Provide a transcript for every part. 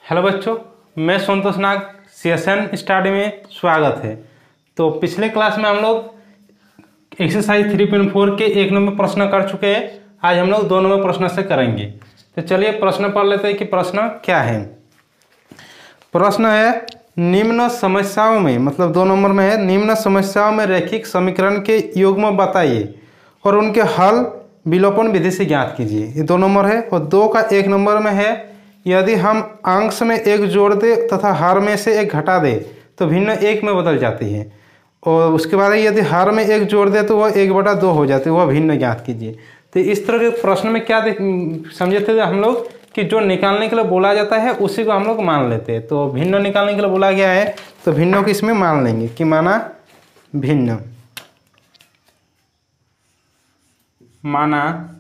Hello बच्चों, मैं संतोष नाग CSN study में स्वागत है। तो पिछले क्लास में हम लोग एक्सरसाइज 3.4 के 1 नंबर प्रश्न कर चुके हैं। आज हम लोग 2 नंबर प्रश्न से करेंगे। तो चलिए प्रश्न पढ़ लेते हैं कि प्रश्न क्या है। प्रश्न है निम्न समस्याओं में, मतलब 2 नंबर में है, निम्न समस्याओं में रैखिक समीकरण के युग्म बताइए और उनके हल विलोपन विधि से ज्ञात कीजिए। ये 2 नंबर है। और 2 का 1 नंबर में है यदि हम अंश में 1 जोड़ दे तथा हर में से 1 घटा दे तो भिन्न 1 में बदल जाती है। और उसके बाद यदि हर में 1 जोड़ दे तो वह 1/2 हो जाती है, वह भिन्न ज्ञात कीजिए। तो इस तरह के प्रश्न में क्या समझे थे हम लोग कि जो निकालने के लिए बोला जाता है उसी को हम लोग मान लेते हैं। तो भिन्न निकालने के लिए बोला गया है तो भिन्नों को इसमें मान लेंगे कि माना भिन्न, माना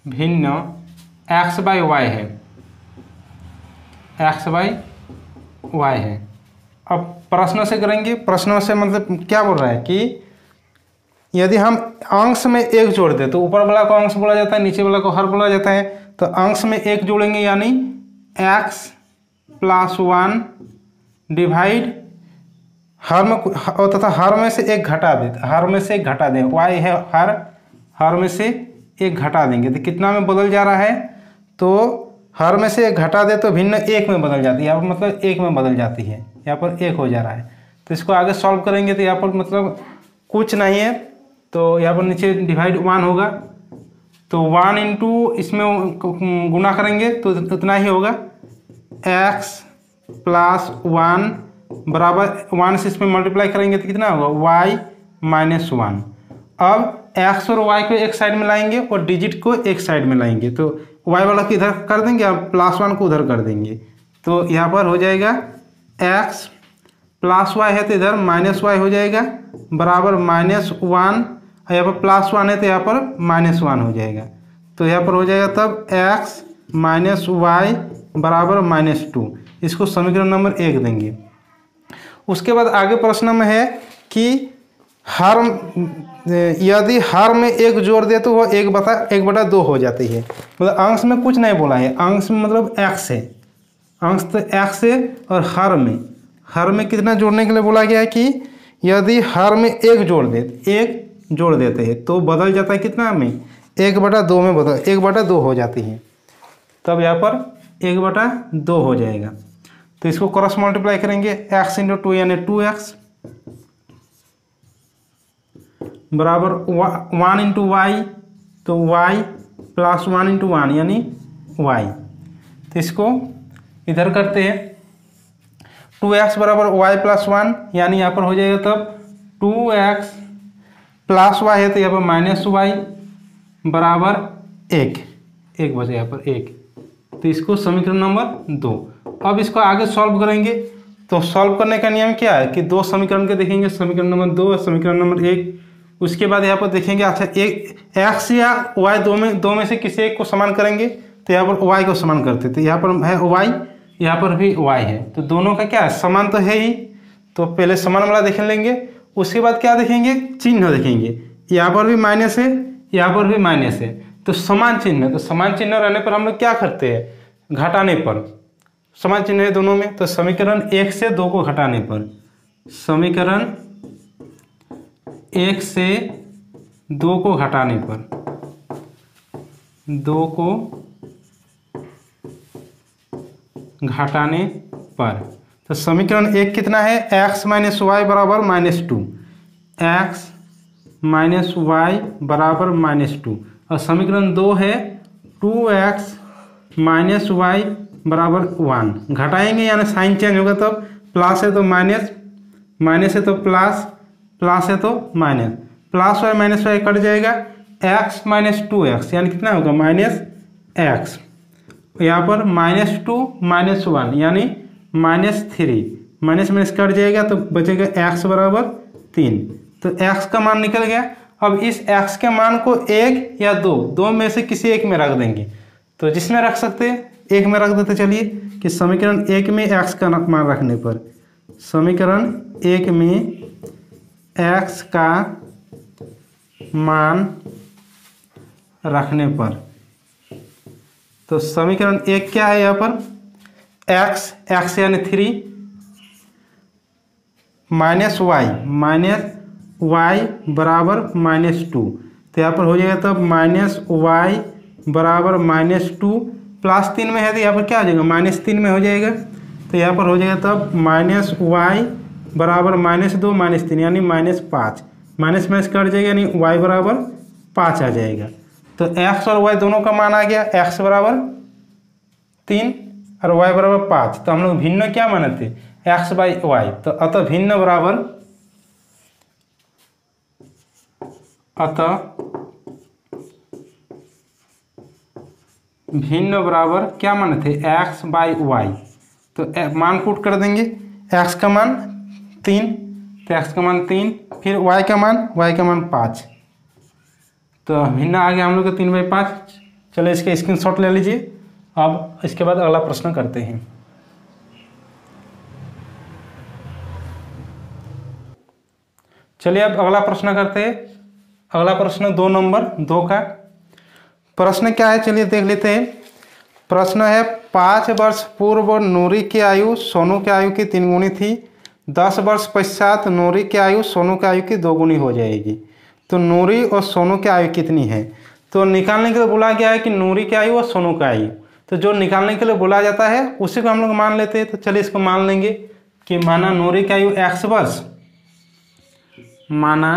भिन्न x/y है, x/y है। अब प्रश्न से करेंगे। प्रश्न से मतलब क्या बोल रहा है कि यदि हम अंश में 1 जोड़ दें तो ऊपर वाला को अंश बोला जाता है, नीचे वाला को हर बोला जाता है। तो अंश में 1 जोड़ेंगे यानी x + 1 डिवाइड हर में, तथा हर में से 1 घटा दें, हर में से 1 घटा दें, y है हर में से 1 घटा देंगे तो कितना में बदल जा रहा है। तो हर में से 1 घटा दे तो भिन्न 1 में बदल जाती है, यहाँ पर मतलब 1 में बदल जाती है, यहाँ पर 1 हो जा रहा है। तो इसको आगे सॉल्व करेंगे तो यहाँ पर मतलब कुछ नहीं है, तो यहाँ पर नीचे डिवाइड 1 होगा। तो 1 इंटू इसमें गुना करेंगे तो उतना ही होगा, x + 1 बराबर 1 से इसमें मल्टीप्लाई करेंगे तो कितना होगा y - 1। अब x और y को एक साइड में लाएंगे और डिजिट को एक साइड में लाएंगे। तो y वाला को इधर कर देंगे और +1 को उधर कर देंगे। तो यहाँ पर हो जाएगा x + y है तो इधर -y हो जाएगा बराबर -1। यहाँ पर +1 है तो यहाँ पर -1 हो जाएगा। तो यहाँ पर हो जाएगा तब x - y बराबर -2। इसको समीकरण नंबर 1 देंगे। उसके बाद आगे प्रश्न में है कि यदि हर में 1 जोड़ दे तो वह 1/2 हो जाती है। मतलब अंश में कुछ नहीं बोला है, अंश में मतलब x है, अंश तो x है। और हर में कितना जोड़ने के लिए बोला गया है कि यदि हर में 1 जोड़ देते हैं तो बदल जाता है कितना में 1/2 में 1/2 हो जाती है। तब यहाँ पर 1/2 हो जाएगा। तो इसको क्रॉस मल्टीप्लाई करेंगे, x × 2 यानी 2x बराबर 1 × y, तो y + 1 × 1 यानी y। तो इसको इधर करते हैं, 2x बराबर y + 1 यानी यहाँ पर हो जाएगा तब 2x + y है तो यहाँ पर -y बराबर 1 बचे यहाँ पर 1। तो इसको समीकरण नंबर 2। अब इसको आगे सॉल्व करेंगे। तो सॉल्व करने का नियम क्या है कि 2 समीकरण के देखेंगे, समीकरण नंबर 2 और समीकरण नंबर 1। उसके बाद यहाँ पर देखेंगे अच्छा एक x या y दो में से किसी एक को समान करेंगे तो यहाँ पर y को समान करते। तो यहाँ पर है y, यहाँ पर भी y है, तो दोनों का क्या है समान तो है ही। तो पहले समान वाला देख लेंगे। उसके बाद क्या देखेंगे, चिन्ह देखेंगे, यहाँ पर भी माइनस है, यहाँ पर भी माइनस है, तो समान चिन्ह। तो समान चिन्ह रहने पर हम लोग क्या करते हैं, घटाने पर समान चिन्ह है दोनों में। तो समीकरण 1 से 2 को घटाने पर, समीकरण 1 से 2 को घटाने पर, 2 को घटाने पर, तो समीकरण 1 कितना है, x - y बराबर -2, x - y बराबर -2। और समीकरण 2 है 2x - y बराबर 1। घटाएंगे यानी साइन चेंज होगा, तब प्लस है तो माइनस, माइनस है तो प्लस, प्लस है तो माइनस, +y - y कट जाएगा, x - 2x यानी कितना होगा -x। यहाँ पर -2 - 1 यानी -3, माइनस कट जाएगा तो बचेगा x बराबर 3। तो x का मान निकल गया। अब इस x के मान को 1 या 2 में से किसी एक में रख देंगे। तो जिसमें रख सकते हैं 1 में रख देते। चलिए कि समीकरण 1 में x का मान रखने पर, समीकरण 1 में x का मान रखने पर तो समीकरण 1 क्या है यहाँ पर, x यानी 3 माइनस y बराबर -2। तो यहाँ पर हो जाएगा तब -y बराबर -2 प्लस 3 में है तो यहाँ पर क्या हो जाएगा -3 में हो जाएगा। तो यहाँ पर हो जाएगा तब -y बराबर -2 -3 यानी -5, माइनस माइनस कट जाएगा यानी y बराबर 5 आ जाएगा। तो x और y दोनों का मान आ गया, x बराबर 3 और y बराबर 5। तो हम लोग भिन्न क्या माने थे, x/y। तो अतः भिन्न बराबर क्या माने थे, x/y। तो मान पुट कर देंगे, x का मान 3, तो x का मान 3, फिर y का मान 5। तो भिन्न आ गया हम लोग का 3/5। चलो इसके स्क्रीनशॉट ले लीजिए। अब इसके बाद अगला प्रश्न करते हैं। चलिए अब अगला प्रश्न करते हैं। अगला प्रश्न 2 नंबर 2 का प्रश्न क्या है, चलिए देख लेते हैं। प्रश्न है 5 वर्ष पूर्व नूरी की आयु सोनू की आयु की 3 गुनी थी। 10 वर्ष पश्चात नूरी की आयु सोनू की आयु की 2 गुनी हो जाएगी। तो नूरी और सोनू की आयु कितनी है। तो निकालने के लिए बोला गया है कि नूरी की आयु और सोनू की आयु। तो जो निकालने के लिए बोला जाता है उसी को हम लोग मान लेते हैं। तो चलिए इसको मान लेंगे कि माना नूरी की आयु x वर्ष, माना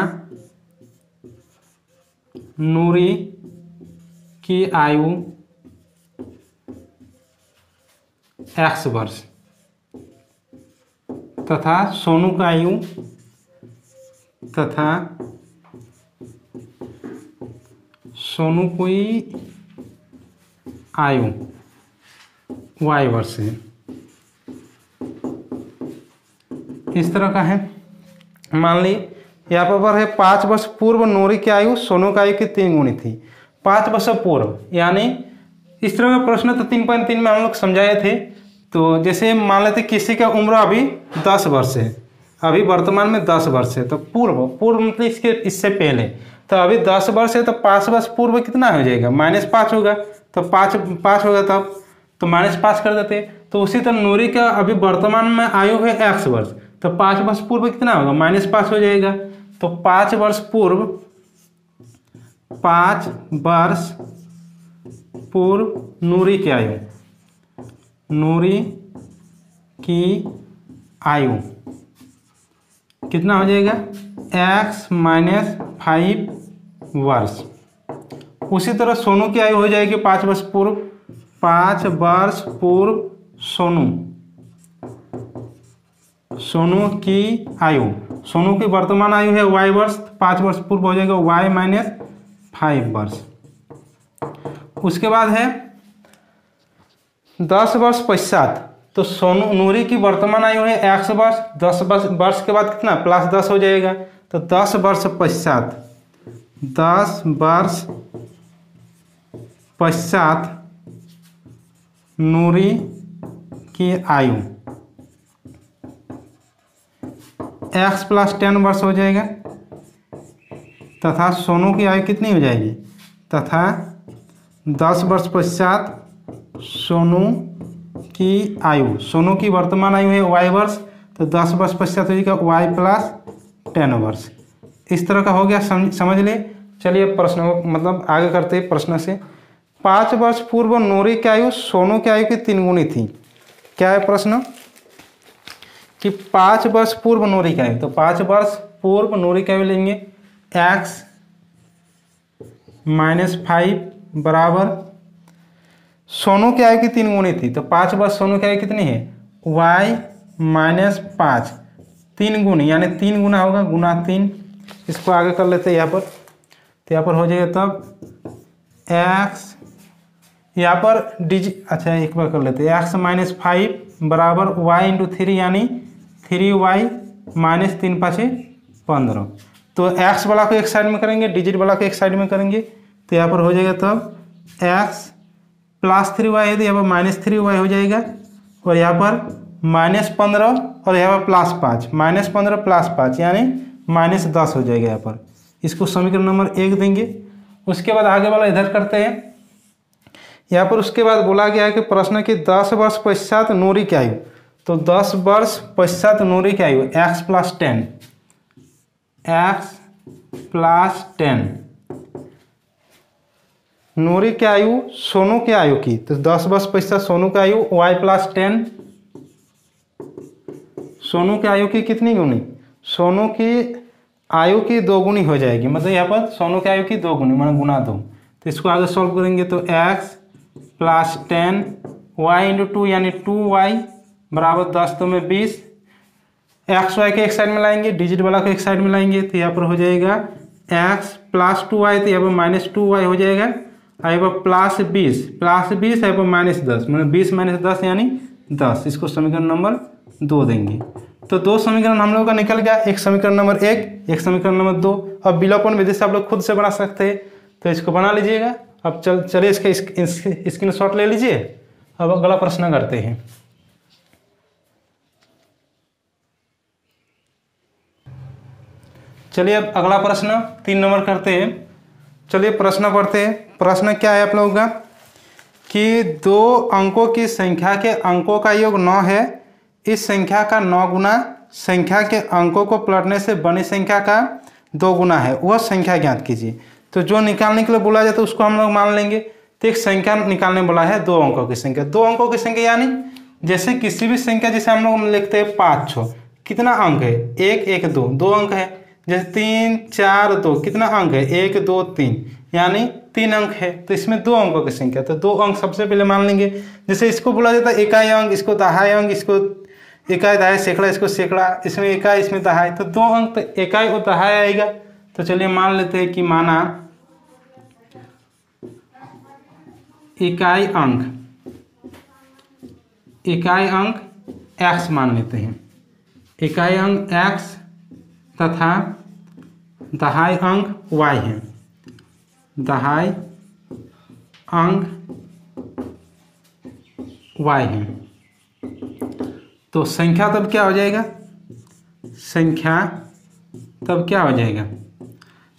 नूरी की आयु x वर्ष तथा सोनू की आयु y वर्ष है। इस तरह का है। मान ली यहाँ पर है 5 वर्ष पूर्व नूरी की आयु सोनू की आयु की 3 गुनी थी। 5 वर्ष पूर्व यानी इस तरह का प्रश्न तो 3.3 में हम लोग समझाए थे। तो जैसे मान लेते किसी का उम्र अभी 10 वर्ष है, अभी वर्तमान में 10 वर्ष है। तो पूर्व मतलब इससे पहले, तो अभी 10 वर्ष है तो 5 वर्ष पूर्व कितना हो जाएगा, -5 होगा। तो 5 होगा तब तो -5 कर देते। तो उसी तरह नूरी का अभी वर्तमान में आयु है x वर्ष, तो 5 वर्ष पूर्व कितना होगा, -5 हो जाएगा। तो 5 वर्ष पूर्व नूरी की आयु कितना हो जाएगा, x - 5 वर्ष। उसी तरह सोनू की आयु हो जाएगी 5 वर्ष पूर्व, 5 वर्ष पूर्व सोनू की आयु, सोनू की वर्तमान आयु है y वर्ष, 5 वर्ष पूर्व हो जाएगा y - 5 वर्ष। उसके बाद है 10 वर्ष पश्चात। तो सोनू नूरी की वर्तमान आयु है x वर्ष, 10 वर्ष के बाद कितना +10 हो जाएगा। तो 10 वर्ष पश्चात नूरी की आयु x + 10 वर्ष हो जाएगा तथा सोनू की आयु कितनी हो जाएगी, तथा 10 वर्ष पश्चात सोनू की वर्तमान आयु है y वर्ष, तो 10 वर्ष पश्चात हो जाएगा y + 10 वर्ष। इस तरह का हो गया, समझ ले। चलिए प्रश्न मतलब आगे करते हैं प्रश्न से। 5 वर्ष पूर्व नूरी की आयु सोनू की आयु की 3 गुनी थी। क्या है प्रश्न कि 5 वर्ष पूर्व नूरी की आयु, तो 5 वर्ष पूर्व नूरी की आयु लेंगे x - 5 बराबर सोनू की आयु की 3 गुनी थी। तो 5 वर्ष सोनू की आयु कितनी है, y - 5 3 गुनी यानी 3 गुना होगा, गुना 3। इसको आगे कर लेते हैं यहाँ पर। तो यहाँ पर हो जाएगा तब x, यहाँ पर अच्छा एक बार कर लेते हैं, x - 5 बराबर y × 3 यानी 3y - 3 × 5 = 15। तो x वाला को एक साइड में करेंगे, डिजिट वाला को एक साइड में करेंगे। तो यहाँ पर हो जाएगा तब x + 3y है तो यहाँ पर -3y हो जाएगा, और यहाँ पर -15 और यहाँ पर +5, -15 + 5 यानी -10 हो जाएगा यहाँ पर। इसको समीकरण नंबर 1 देंगे। उसके बाद आगे वाला इधर करते हैं। यहाँ पर उसके बाद बोला गया है कि प्रश्न की 10 वर्ष पश्चात नूरी की आयु, तो 10 वर्ष पश्चात नूरी की आयु x + 10, x + 10, नूरी की आयु सोनू की आयु की, तो 10 वर्ष पश्चात सोनू की आयु y + 10, सोनू की आयु की कितनी गुनी, सोनू की आयु की 2 गुनी हो जाएगी, मतलब यहाँ पर सोनू की आयु की 2 गुनी मतलब गुना 2। तो इसको आगे सॉल्व करेंगे तो x + 10 y × 2 यानी 2y बराबर 10 तो में 20, एक्स वाई के एक साइड में लाएंगे, डिजिट वाला को एक साइड में लाएंगे, तो यहाँ पर हो जाएगा x + 2y, तो यहाँ पर -2y हो जाएगा, यहाँ पर +20 यहाँ पर -10 मतलब 20 - 10 यानी 10, इसको समीकरण नंबर 2 देंगे। तो 2 समीकरण हम लोगों का निकल गया, एक समीकरण नंबर 1, एक समीकरण नंबर 2। अब विलोपन विधि से आप लोग खुद से बना सकते हैं, तो इसको बना लीजिएगा। अब चलिए इसका स्क्रीनशॉट ले लीजिए। अब अगला प्रश्न करते हैं। चलिए अब अगला प्रश्न 3 नंबर करते हैं। चलिए प्रश्न पढ़ते हैं। प्रश्न क्या है आप लोगों का कि 2 अंकों की संख्या के अंकों का योग 9 है, इस संख्या का 9 गुना संख्या के अंकों को पलटने से बनी संख्या का 2 गुना है, वह संख्या ज्ञात कीजिए। तो जो निकालने के लिए बोला जाता है उसको हम लोग मान लेंगे। तो एक संख्या निकालने बोला है 2 अंकों की संख्या, 2 अंकों की संख्या यानी जैसे किसी भी संख्या, जैसे हम लोग लिखते हैं 5 6, कितना अंक है 1 1 2, 2 अंक है। जैसे 3 4 2, कितना अंक है 1 2 3, यानी 3 अंक है। तो इसमें 2 अंकों की संख्या, तो 2 अंक सबसे पहले मान लेंगे। जैसे इसको बोला जाता है इकाई अंक, इसको दहाई अंक, इसको इकाई दहाई सैकड़ा, इसको सैकड़ा, इसमें इकाई इसमें दहाई, तो 2 अंक तो इकाई और दहाई आएगा। तो चलिए मान लेते हैं कि माना इकाई अंक x मान लेते हैं, इकाई अंक x तथा दहाई अंक y है, दहाई अंक y है। तो संख्या तब क्या हो जाएगा, संख्या तब क्या हो जाएगा,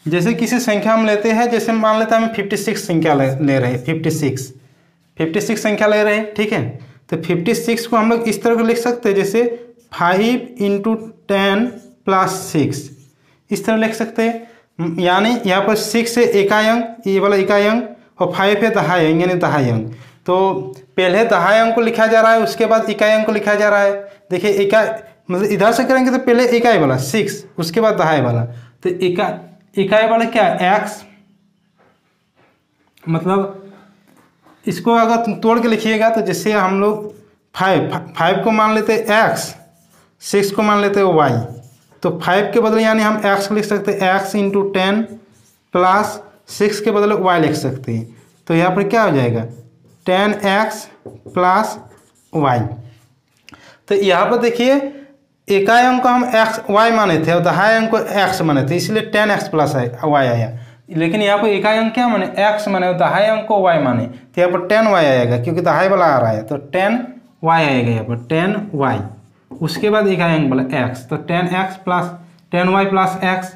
जैसे किसी संख्या हम लेते हैं, जैसे मान लेते हैं हम 56 संख्या ले रहे हैं, 56 संख्या ले रहे हैं, ठीक है। तो 56 को हम लोग इस तरह को लिख सकते हैं, जैसे 5 × 10 + 6, इस तरह लिख सकते हैं। यानी यहाँ पर 6 है इकाई अंक, ये वाला इकाई अंक, और 5 है दहाई अंक यानी दहाई अंक। तो पहले दहाई अंक को लिखा जा रहा है, उसके बाद इकाई अंक को लिखा जा रहा है। देखिए इकाई मतलब इधर से करेंगे तो पहले इकाई वाला 6, उसके बाद दहाई वाला। तो इकाई वाला क्या है x, मतलब इसको अगर तुम तोड़ के लिखिएगा तो जैसे हम लोग 5 को मान लेते हैं x, 6 को मान लेते हैं y, तो 5 के बदले यानी हम x लिख सकते हैं, x × 10 + 6 के बदले y लिख सकते हैं। तो यहाँ पर क्या हो जाएगा 10x + y। तो यहाँ पर देखिए इकाई अंक को हम x y माने थे और दहाई अंक को x माने थे, इसलिए 10x + y आया। लेकिन यहाँ पर इकाई अंक क्या माने x माने और दहाई अंक को y माने, तो यहाँ पर 10y आएगा क्योंकि दहाई वाला आ रहा है, तो 10y आएगा यहाँ पर 10y। उसके बाद इकाई अंक बोला x, तो 10x + 10y + x।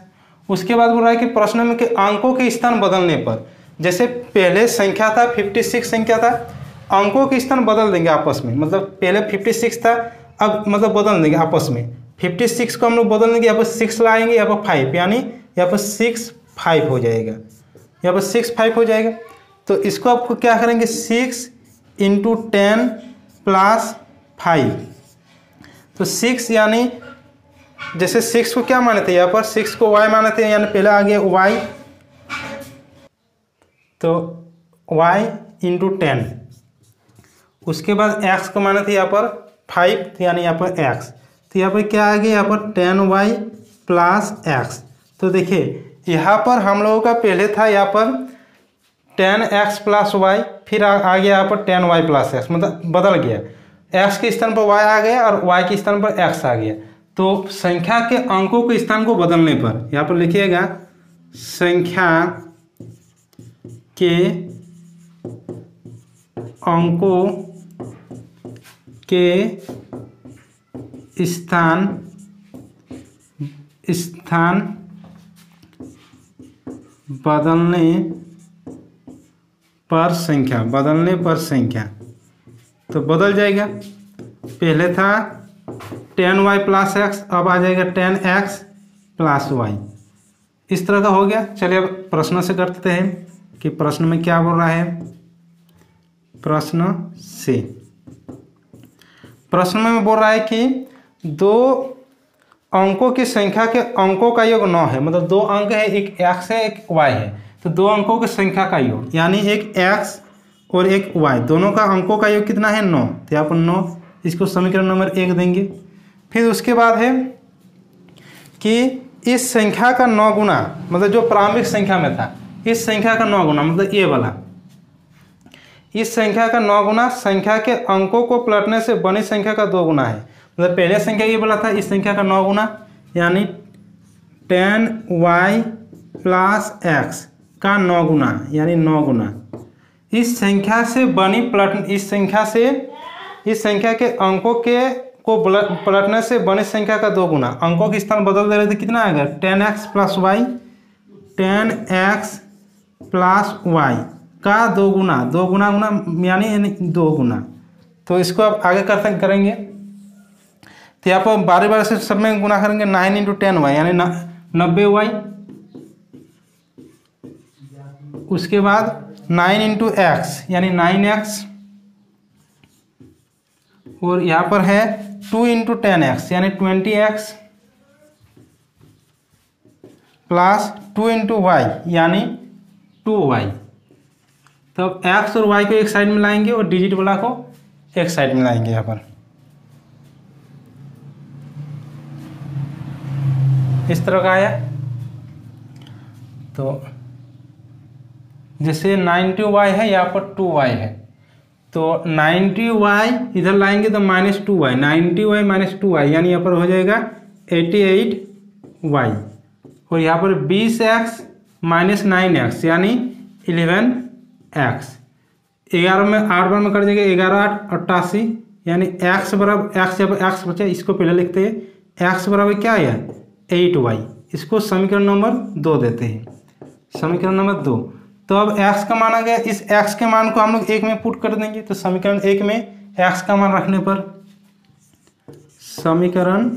उसके बाद बोल रहा है कि प्रश्न में कि अंकों के स्थान बदलने पर, जैसे पहले संख्या था 56 संख्या था, अंकों के स्थान बदल देंगे आपस में, मतलब पहले 56 था, अब मतलब बदल देंगे आपस में। 56 को हम लोग बदल देंगे, यहाँ पर 6 लाएंगे, यहाँ पर 5, यानी यहाँ पर 6 5 हो जाएगा, यहाँ पर 6 5 हो जाएगा। तो इसको आपको क्या करेंगे 6 × 10 + 5, तो 6 यानी जैसे 6 को क्या माने थे, यहाँ पर 6 को y माने थे, यानी पहले आ गया y, तो y × 10, उसके बाद x को माने थे यहाँ पर 5, तो यानी यहाँ पर x, तो यहाँ पर क्या आ गया यहाँ पर 10y + x। तो देखिए यहाँ पर हम लोगों का पहले था यहाँ पर 10x + y, फिर आ गया यहाँ पर 10y + x, मतलब बदल गया, x के स्थान पर y आ गया और y के स्थान पर x आ गया। तो संख्या के अंकों के स्थान को बदलने पर यहाँ पर लिखिएगा संख्या के अंकों के स्थान बदलने पर संख्या, बदलने पर संख्या, तो बदल जाएगा। पहले था 10y प्लस एक्स, अब आ जाएगा 10x प्लस वाई। इस तरह का हो गया। चलिए अब प्रश्न से करते हैं कि प्रश्न में क्या बोल रहा है। प्रश्न से, प्रश्न में बोल रहा है कि दो अंकों की संख्या के अंकों का योग 9 है। मतलब दो अंक है, एक x है एक y है, तो दो अंकों की संख्या का योग यानी एक x और एक y, दोनों का अंकों का योग कितना है 9। तो यहाँ पर 9, इसको समीकरण नंबर 1 देंगे। फिर उसके बाद है कि इस संख्या का 9 गुना, मतलब जो प्रारंभिक संख्या में था, इस संख्या का 9 गुना, मतलब ये वाला, इस संख्या का 9 गुना संख्या के अंकों को पलटने से बनी संख्या का 2 गुना है। मतलब पहले संख्या ये बोला था, इस संख्या का 9 गुना यानी 10y प्लस एक्स का 9 गुना यानी 9 गुना इस संख्या से बनी पलट, इस संख्या के अंकों को पलटने से बनी संख्या का 2 गुना। अंकों के स्थान बदल दे रहे थे, कितना आएगा 10x plus Y, 10x plus Y का 2 गुना, 2 गुना गुना यानी 2 गुना। तो इसको अब आगे करेंगे। तो यहाँ पर बारी बारी से सब में गुना करेंगे। 9 इंटू 10y यानी 90y। उसके बाद 9 इंटू एक्स यानी 9x, और यहाँ पर है 2 इंटू 10x यानी 20x प्लस 2 इंटू वाई यानी 2y। तो अब x और y को एक साइड में लाएंगे और डिजिट वाला को एक साइड में लाएंगे। यहाँ पर इस तरह का आया। तो जैसे 90y है, यहाँ पर 2y है, तो 90y इधर लाएंगे तो minus 2y, 90y minus 2y यानी यहाँ पर हो जाएगा 88y। और यहाँ पर 20x माइनस 9x यानी 11x। 11 में 8 बार में कर देंगे, 11 8 88 यानी x बराबर, x जब x बचा इसको पहले लिखते हैं, x बराबर क्या है 8y। इसको समीकरण नंबर 2 देते हैं, समीकरण नंबर 2। तो अब x का मान आ गया, इस x के मान को हम लोग 1 में पुट कर देंगे। तो समीकरण 1 में x का मान रखने पर, समीकरण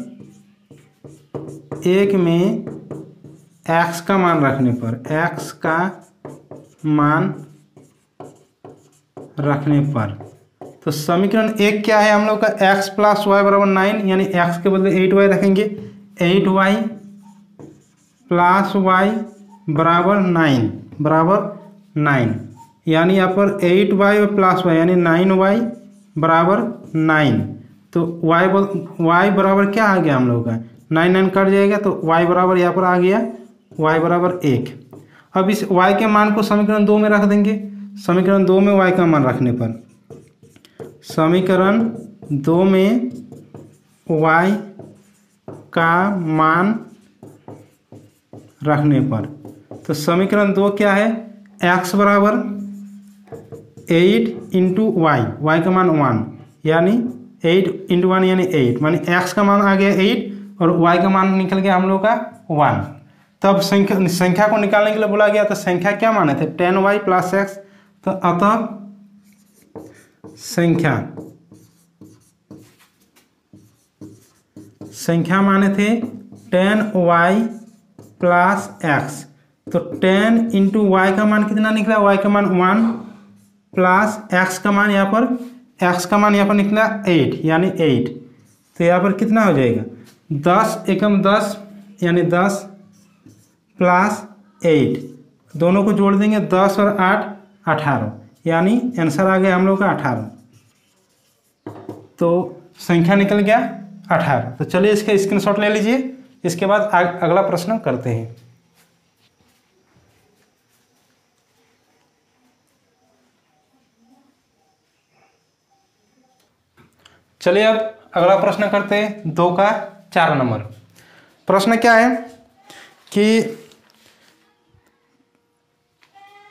1 में x का मान रखने पर, x का मान रखने पर, तो समीकरण 1 क्या है हम लोग का, x प्लस वाई बराबर 9 यानी x के बदले 8y रखेंगे, 8y प्लस वाई बराबर 9 यानी यहाँ पर 8y और प्लस वाई यानी 9y बराबर 9। तो y बराबर क्या आ गया हम लोग का, 9 9 कट जाएगा, तो y बराबर यहाँ पर आ गया y बराबर 1। अब इस y के मान को समीकरण 2 में रख देंगे। समीकरण 2 में y का मान रखने पर, समीकरण 2 में y का मान रखने पर, तो समीकरण 2 क्या है, x बराबर 8 इंटू y का मान 1 यानी 8 इंटू 1 यानी 8, मानी x का मान आ गया 8 और y का मान निकल गया हम लोग का 1। तब संख्या को निकालने के लिए बोला गया, तो संख्या क्या माने थे 10y प्लस एक्स। तो अतः संख्या माने थे 10y प्लस एक्स। तो 10 इंटू वाई का मान कितना निकला, y का मान 1 प्लस x का मान यहाँ पर निकला 8 यानी 8। तो यहाँ पर कितना हो जाएगा 10 एकम 10 यानी 10 प्लस 8, दोनों को जोड़ देंगे 10 और 8 18 यानी आंसर आ गया हम लोग का 18। तो संख्या निकल गया 18। तो चलिए इसका स्क्रीनशॉट ले लीजिए। इसके बाद अगला प्रश्न करते हैं। चलिए अब अगला प्रश्न करते हैं 2 का 4 नंबर। प्रश्न क्या है कि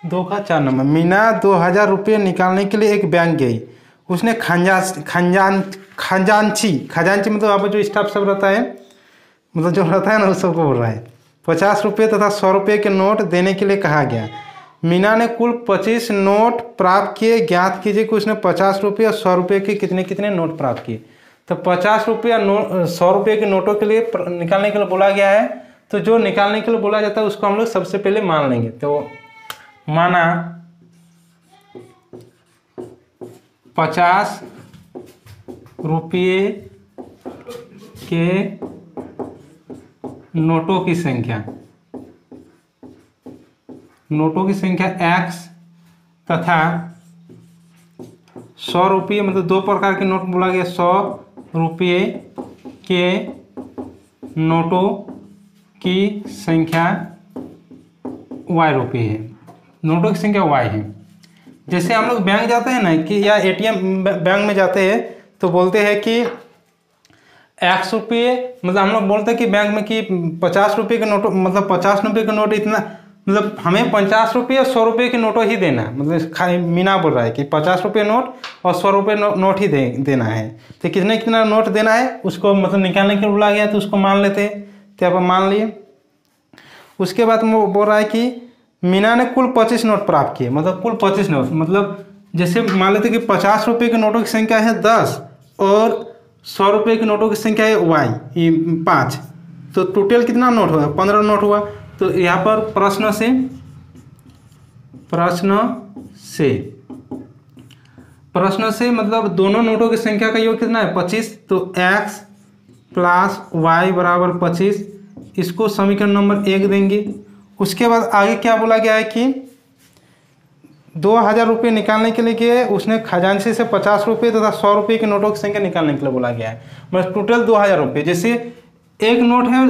2 का 4 नंबर, मीना 2000 रुपये निकालने के लिए एक बैंक गई। उसने खजांची मतलब आप जो स्टाफ सब रहता है, मतलब जो रहता है ना, उस सबको बोल रहा है, 50 रुपये तथा 100 रुपये के नोट देने के लिए कहा गया। मीना ने कुल 25 नोट प्राप्त किए, ज्ञात कीजिए कि उसने 50 रुपये और 100 रुपये के कितने कितने नोट प्राप्त किए। तो 50 रुपये 100 रुपये के नोटों के लिए निकालने के लिए बोला गया है। तो जो निकालने के लिए बोला जाता है उसको हम लोग सबसे पहले मान लेंगे। तो माना 50 रुपये के नोटों की संख्या x तथा 100 रुपये, मतलब 2 प्रकार के नोट बोला गया, 100 रुपये के नोटों की संख्या y रुपये है, नोटों की संख्या y है। जैसे हम लोग बैंक जाते हैं ना कि या एटीएम बैंक में जाते हैं तो बोलते हैं कि x रुपये, मतलब हम लोग बोलते हैं कि बैंक में कि 50 रुपये के नोट, मतलब 50 रुपये के नोट इतना, मतलब हमें 50 रुपये और 100 रुपये के नोट ही देना, मतलब मीना बोल रहा है कि 50 रुपये नोट और 100 रुपये नोट ही देना है। तो कितना नोट देना है उसको मतलब निकालने के लिए बोला गया, तो उसको मान लेते हैं। तो आप मान लिए। उसके बाद वो बोल रहा है कि मीना ने कुल 25 नोट प्राप्त किए, मतलब कुल 25 नोट, मतलब जैसे मान लेते कि 50 रुपये के नोटों की संख्या है 10 और 100 रुपये के नोटों की संख्या है y 5, तो टोटल कितना नोट हुआ? 15 नोट हुआ। तो यहाँ पर प्रश्न से मतलब दोनों नोटों की संख्या का योग कितना है? 25। तो x प्लस y बराबर 25, इसको समीकरण नंबर 1 देंगे। उसके बाद आगे क्या बोला गया है कि 2000 रुपये निकालने के लिए उसने खजांची से 50 रुपये तथा 100 रुपये के नोटों की संख्या निकालने के लिए बोला गया है, मतलब टोटल 2000 रुपये। जैसे एक नोट है,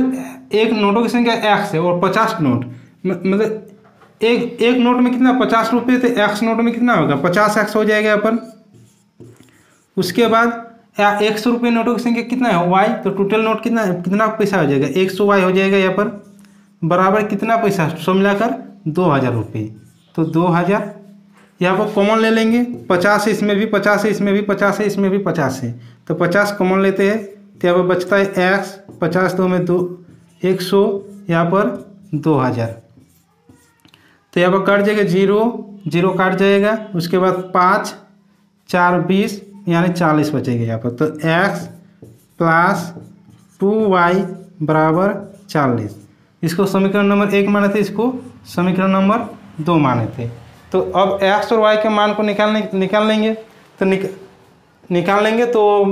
एक नोटों की संख्या x है और 50 नोट, मतलब एक नोट में कितना? 50 रुपये, तो x नोट में कितना होगा? 50x हो जाएगा यहाँ पर। उसके बाद 100 रुपये नोटों की संख्या कितना है? y, तो टोटल नोट कितना पैसा हो जाएगा? 100y हो जाएगा यहाँ पर, बराबर कितना पैसा? सो मिलाकर 2000 रुपये। तो 2000 यहाँ पर कॉमन ले लेंगे, 50 है इसमें भी, 50 है इसमें भी, 50 है इसमें भी, 50 है, तो 50 कॉमन लेते हैं। तो यहाँ पर बचता है x, 50 2 में 2, 100, यहाँ पर 2000। तो यहाँ पर कट जाएगा 0 काट जाएगा। उसके बाद 5 4 20 यानी 40 बचेगा यहाँ पर। तो x प्लस 2y बराबर 40, इसको समीकरण नंबर 1 माने थे, इसको समीकरण नंबर 2 माने थे। तो अब x और y के मान को निकाल लेंगे। तो निकाल लेंगे तो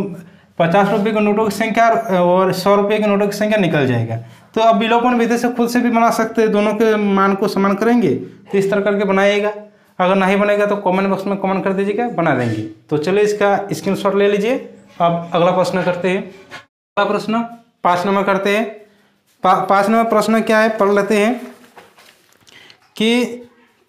50 रुपये के नोटों की संख्या और 100 रुपये के नोटों की संख्या निकल जाएगा। तो अब विलोपन विधि से खुद से भी बना सकते हैं, दोनों के मान को समान करेंगे तो इस तरह करके बनाइएगा। अगर नहीं बनेगा तो कमेंट बॉक्स में कमेंट कर दीजिएगा, बना देंगे। तो चलिए इसका स्क्रीनशॉट ले लीजिए। अब अगला प्रश्न करते हैं। अगला प्रश्न 5 नंबर करते हैं। 5 नंबर प्रश्न क्या है पढ़ लेते हैं कि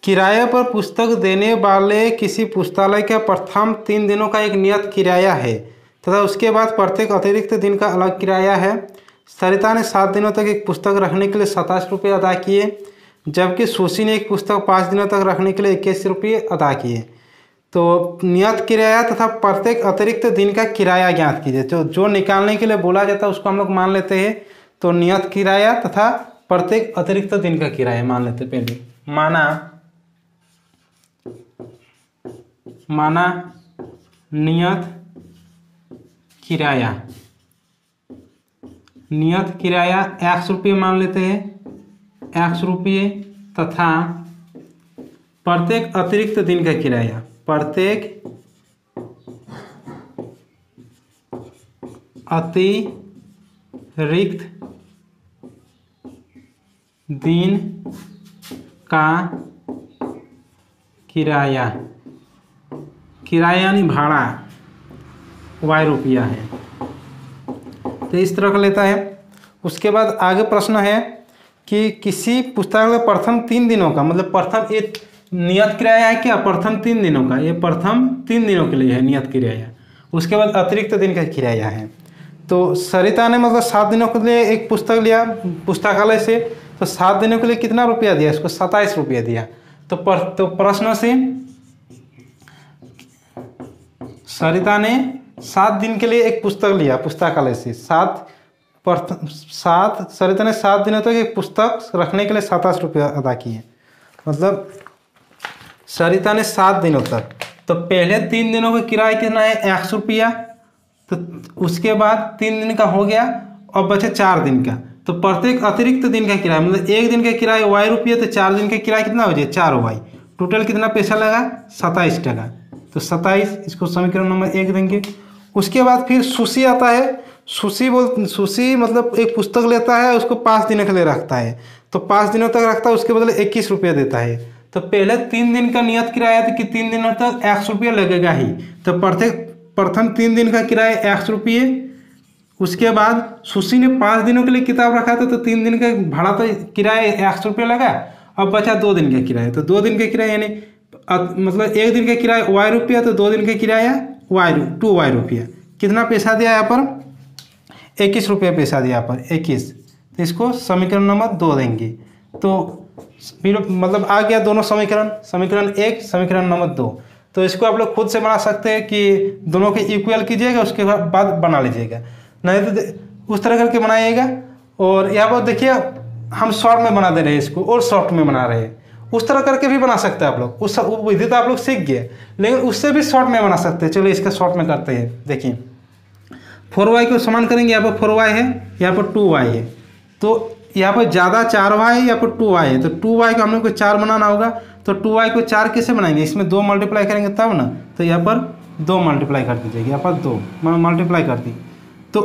किराए पर पुस्तक देने वाले किसी पुस्तकालय का प्रथम 3 दिनों का एक नियत किराया है तथा उसके बाद प्रत्येक अतिरिक्त दिन का अलग किराया है। सरिता ने 7 दिनों तक एक पुस्तक रखने के लिए 27 रुपये अदा किए, जबकि सुशी ने एक पुस्तक 5 दिनों तक रखने के लिए 21 रुपये अदा किए। तो नियत किराया तथा प्रत्येक अतिरिक्त दिन का किराया ज्ञात कीजिए। तो जो निकालने के लिए बोला जाता है उसको हम लोग मान लेते हैं। तो नियत किराया तथा प्रत्येक अतिरिक्त दिन का किराया मान लेते पहले। माना नियत किराया x रुपये मान लेते हैं, x रुपये, तथा प्रत्येक अतिरिक्त दिन का किराया, प्रत्येक अतिरिक्त दिन का किराया यानी भाड़ा y रुपया है। तो इस तरह का लेता है। उसके बाद आगे प्रश्न है कि किसी पुस्तक में प्रथम 3 दिनों का, मतलब प्रथम एक नियत किराया है क्या? प्रथम 3 दिनों का, ये प्रथम 3 दिनों के लिए है नियत किराया। उसके बाद अतिरिक्त दिन का किराया है। तो सरिता ने मतलब 7 दिनों के लिए एक पुस्तक लिया पुस्तकालय से, तो 7 दिनों के लिए कितना रुपया दिया? इसको 27 रुपया दिया। तो प्रश्न से सरिता ने 7 दिन के लिए एक पुस्तक लिया पुस्तकालय से, सरिता ने 7 दिनों तक एक पुस्तक रखने के लिए 27 रुपया अदा किए। मतलब सरिता ने 7 दिनों तक, तो पहले 3 दिनों का किराया कितना है 100 रुपया, तो उसके बाद 3 दिन का हो गया और बचे 4 दिन का, तो प्रत्येक अतिरिक्त दिन का किराया मतलब एक दिन का किराया y रुपये, तो 4 दिन का किराया कितना हो जाए 4y, टोटल कितना पैसा लगा 27 टका। तो 27, इसको समीकरण नंबर 1 देंगे। उसके बाद फिर सुशी आता है। सुशी मतलब एक पुस्तक लेता है, उसको 5 दिन के लिए रखता है, तो 5 दिनों तक रखता है, उसके बदले 21 रुपये देता है। तो पहले 3 दिन का नियत किराया था कि 3 दिनों तक 100 रुपये लगेगा ही, तो प्रथम 3 दिन का किराया 100 रुपये। उसके बाद सुशी ने 5 दिनों के लिए किताब रखा था, तो 3 दिन का भाड़ा तो किराया 100 रुपये लगा, अब बचा 2 दिन का किराया। तो 2 दिन का किराया यानी मतलब एक दिन का किराया y रुपया, तो 2 दिन का किराया 2y रुपया। कितना पैसा दिया यहाँ पर 21 रुपये पैसा दिया यहाँ पर 21, तो इसको समीकरण नंबर 2 देंगे। तो फिर मतलब आ गया दोनों समीकरण, समीकरण 1 समीकरण नंबर 2। तो इसको आप लोग खुद से बना सकते हैं कि दोनों के इक्वल कीजिएगा, उसके बाद बना लीजिएगा, नहीं तो उस तरह करके बनाइएगा। और यहाँ पर देखिए हम शॉर्ट में बना दे रहे हैं इसको, और शॉर्ट में बना रहे हैं, उस तरह करके भी बना सकते हैं आप लोग। उस विधि तो आप लोग सीख गए, लेकिन उससे भी शॉर्ट में बना सकते हैं। चलिए इसका शॉर्ट में करते हैं। देखिए 4y को समान करेंगे, यहाँ पर 4y है, यहाँ पर 2y है, तो यहाँ पर ज़्यादा 4y है, यहाँ पर 2y है, तो 2y को हम लोग को 4 बनाना होगा। तो 2y को 4 कैसे बनाएंगे, इसमें 2 मल्टीप्लाई करेंगे तब ना, तो यहाँ पर 2 मल्टीप्लाई कर दीजिएगा, यहाँ पर 2 मल्टीप्लाई कर दी। तो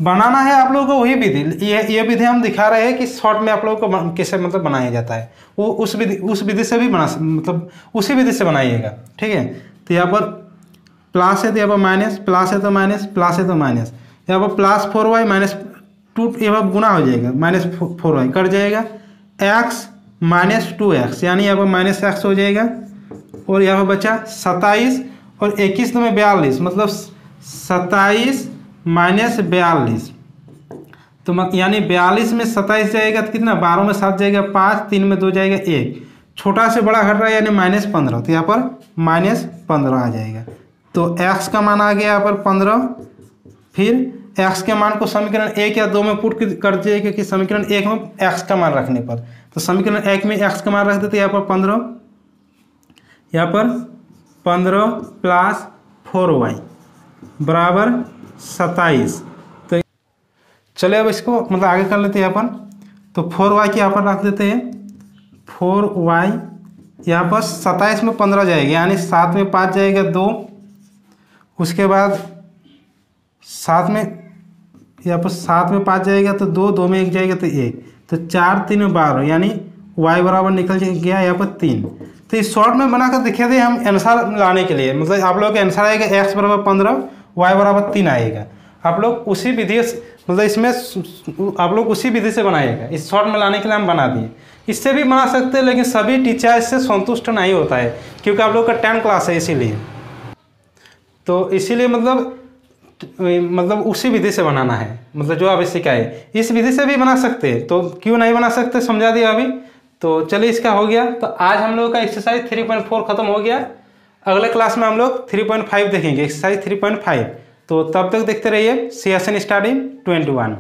बनाना है आप लोगों को वही विधि, ये विधि हम दिखा रहे हैं कि शॉर्ट में आप लोगों को कैसे मतलब बनाया जाता है, वो उस विधि से भी मतलब उसी विधि से बनाइएगा, ठीक है। तो यहाँ पर प्लस है तो यहाँ पर माइनस, प्लस है तो माइनस, प्लस है तो माइनस, यहाँ पर प्लस 4y माइनस 2, यहाँ पर गुना हो जाएगा, माइनस 4y कट जाएगा, x माइनस 2x यानी यहाँ पर माइनस x हो जाएगा। और यहाँ पर बचा 27 और 21 में 42, मतलब 27 माइनस 42, तो यानी 42 में 27 जाएगा तो कितना, 12 में 7 जाएगा 5, 3 में 2 जाएगा 1, छोटा से बड़ा घट रहा है यानी माइनस 15, तो यहाँ पर माइनस 15 आ जाएगा। तो x का मान आ गया यहाँ पर 15। फिर x के मान को समीकरण 1 या 2 में पुट कर दीजिए, क्योंकि समीकरण 1 में x का मान रखने पर, तो समीकरण 1 में x का मान रख देते, यहाँ पर 15, यहाँ पर 15 प्लस 4y बराबर 27। तो चलिए अब इसको मतलब आगे कर लेते हैं यहाँ पर। तो 4y के यहाँ पर रख देते हैं, 4y यहाँ पर 27 में 15 जाएगा, यानी 7 में 5 जाएगा 2, उसके बाद 7 में यहाँ पर 7 में 5 जाएगा तो 2, 2 में 1 जाएगा तो 1, तो 4 3 में 12, यानी y बराबर निकल गया यहाँ पर 3। तो इस शॉर्ट में बनाकर दिखे थे हम आंसर लाने के लिए, मतलब आप लोग का आंसर आएगा x बराबर 15, y बराबर 3 आएगा। आप लोग उसी विधि मतलब इसमें आप लोग उसी विधि से बनाइएगा, इस शॉर्ट में लाने के लिए हम बना दिए। इससे भी बना सकते हैं, लेकिन सभी टीचर इससे संतुष्ट नहीं होता है, क्योंकि आप लोग का 10 क्लास है, इसीलिए तो इसीलिए मतलब उसी विधि से बनाना है, मतलब जो आप सिखाए इस विधि से भी बना सकते हैं, तो क्यों नहीं बना सकते समझा दिया अभी। तो चलिए इसका हो गया। तो आज हम लोगों का एक्सरसाइज 3.4 खत्म हो गया। अगले क्लास में हम लोग 3.5 देखेंगे, एक्सरसाइज 3.5। तो तब तक देखते रहिए CSN स्टडी 21।